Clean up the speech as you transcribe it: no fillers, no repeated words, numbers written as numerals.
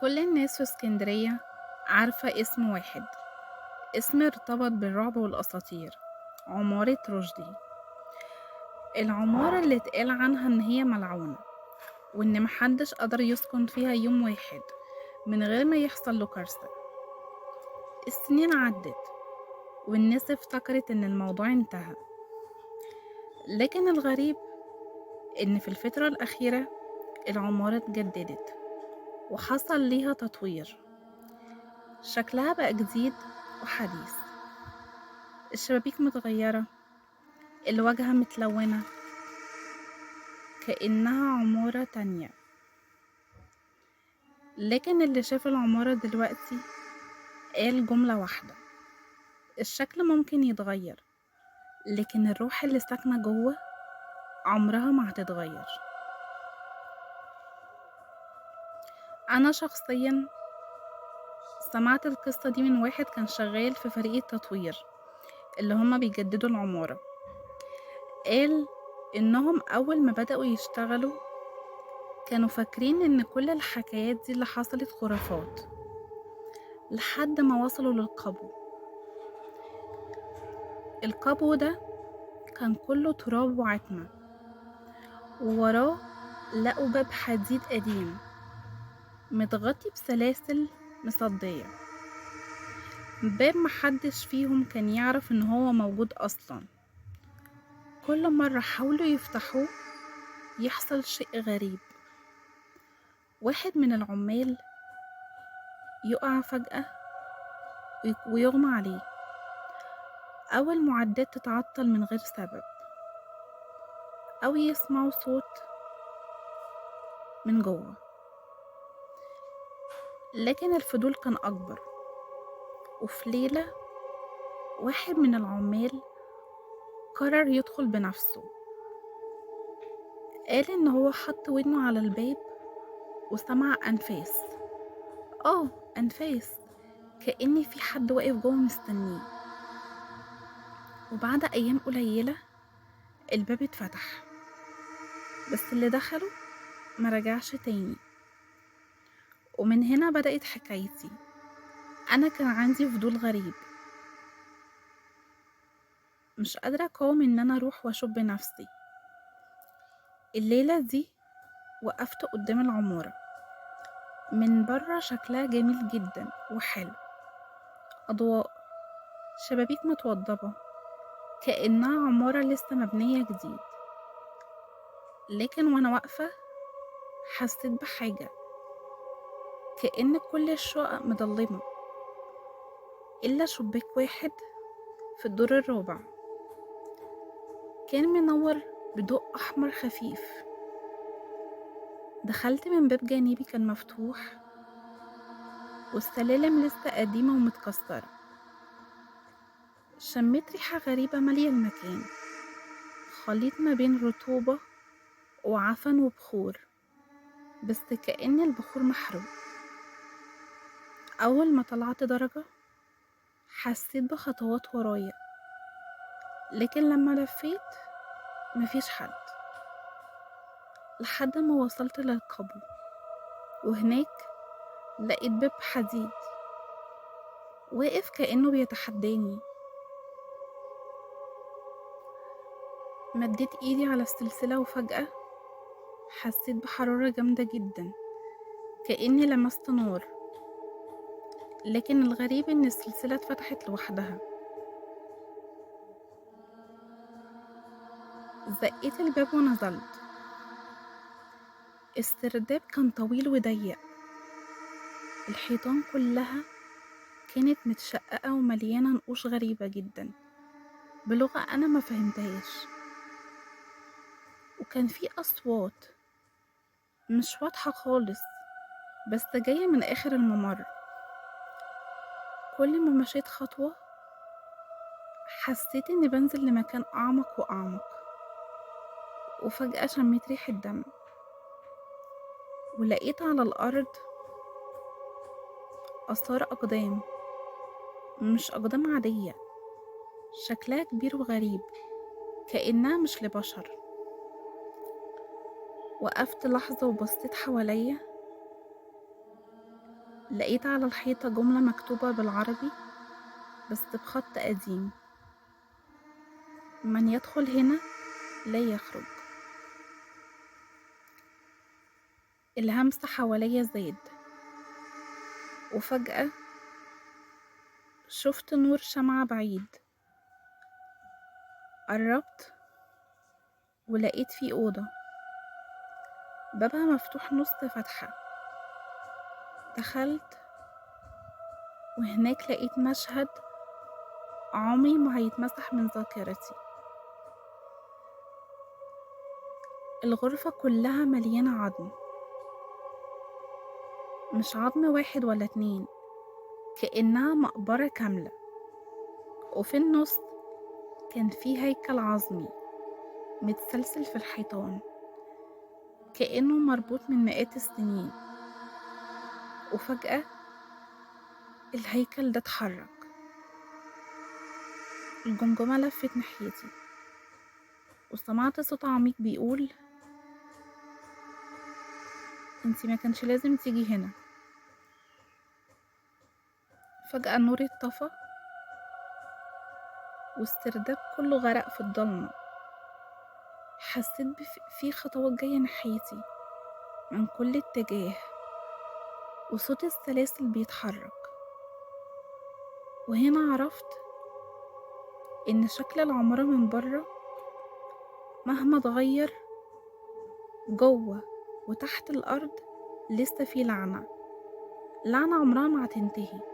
كل الناس في اسكندرية عارفة اسم واحد، اسم ارتبط بالرعب والأساطير: عمارة رشدي. العمارة اللي اتقال عنها إن هي ملعونة، وإن محدش قدر يسكن فيها يوم واحد من غير ما يحصل له كارثة. السنين عدت والناس افتكرت إن الموضوع انتهى، لكن الغريب إن في الفترة الأخيرة العمارة اتجددت وحصل ليها تطوير. شكلها بقى جديد وحديث، الشبابيك متغيرة، الواجهة متلونة كأنها عمارة تانية. لكن اللي شاف العمارة دلوقتي قال جملة واحدة: الشكل ممكن يتغير، لكن الروح اللي ساكنة جوه عمرها ما هتتغير. أنا شخصيا سمعت القصة دي من واحد كان شغال في فريق التطوير اللي هما بيجددوا العمارة. قال إنهم أول ما بدأوا يشتغلوا كانوا فاكرين إن كل الحكايات دي اللي حصلت خرافات، لحد ما وصلوا للقبو. القبو ده كان كله تراب وعتمة، ووراه لقوا باب حديد قديم متغطي بسلاسل مصدية. باب محدش فيهم كان يعرف ان هو موجود اصلا. كل مرة حاولوا يفتحوه يحصل شيء غريب: واحد من العمال يقع فجأة ويغمى عليه، أو المعدات تتعطل من غير سبب، أو يسمعوا صوت من جوه. لكن الفضول كان أكبر، وفي ليلة واحد من العمال قرر يدخل بنفسه. قال إن هو حط ودنه على الباب وسمع أنفاس، أنفاس، كأن في حد واقف جوه مستنيه. وبعد أيام قليلة الباب اتفتح، بس اللي دخله مرجعش تاني. ومن هنا بدأت حكايتي. أنا كان عندي فضول غريب، مش قادرة أقاوم إن أنا أروح وأشوف بنفسي. الليلة دي وقفت قدام العمارة، من بره شكلها جميل جدا وحلو، أضواء، شبابيك متوضبة كأنها عمارة لسه مبنية جديد. لكن وأنا واقفة حسيت بحاجة، كأن كل الشقق مضلمة إلا شباك واحد في الدور الرابع كان منور بضوء أحمر خفيف. دخلت من باب جانبي كان مفتوح، والسلالم لسه قديمة ومتكسرة. شميت ريحة غريبة مالية المكان، خليط ما بين رطوبة وعفن وبخور، بس كأن البخور محروق. أول ما طلعت درجة حسيت بخطوات ورايا، لكن لما لفيت مفيش حد، لحد ما وصلت للقبو. وهناك لقيت باب حديد واقف كأنه بيتحداني. مديت ايدي على السلسلة وفجأة حسيت بحرارة جامدة جدا، كأني لمست نار. لكن الغريب ان السلسلة اتفتحت لوحدها. زقيت الباب ونزلت. السرداب كان طويل وضيق، الحيطان كلها كانت متشققة ومليانة نقوش غريبة جدا بلغة أنا ما فهمتهاش. وكان في أصوات مش واضحة خالص، بس جاية من آخر الممر. كل ما مشيت خطوة حسيت إني بنزل لمكان أعمق وأعمق. وفجأة شميت ريحة دم، ولقيت على الأرض آثار أقدام، مش أقدام عادية، شكلها كبير وغريب كأنها مش لبشر. وقفت لحظة وبصيت حواليا، لقيت على الحيطة جملة مكتوبة بالعربي بس بخط قديم: من يدخل هنا لا يخرج. الهمس حواليا زاد، وفجأة شفت نور شمعة بعيد. قربت ولقيت في أوضة بابها مفتوح نص فتحة. دخلت وهناك لقيت مشهد عمري ما هيتمسح من ذاكرتي. الغرفة كلها مليانة عظم، مش عظم واحد ولا اتنين، كأنها مقبرة كاملة. وفي النص كان في هيكل عظمي متسلسل في الحيطان، كأنه مربوط من مئات السنين. وفجأة الهيكل ده اتحرك، الجمجمة لفت ناحيتي، وسمعت صوت عميق بيقول: انتي ما كانش لازم تيجي هنا. فجأة النور اتطفى والسرداب كله غرق في الضلمة. حسيت في خطوات جاية ناحيتي من كل اتجاه، وصوت السلاسل بيتحرك. وهنا عرفت إن شكل العمارة من بره مهما اتغير، جوه وتحت الأرض لسه في لعنة عمرها ما هتنتهي.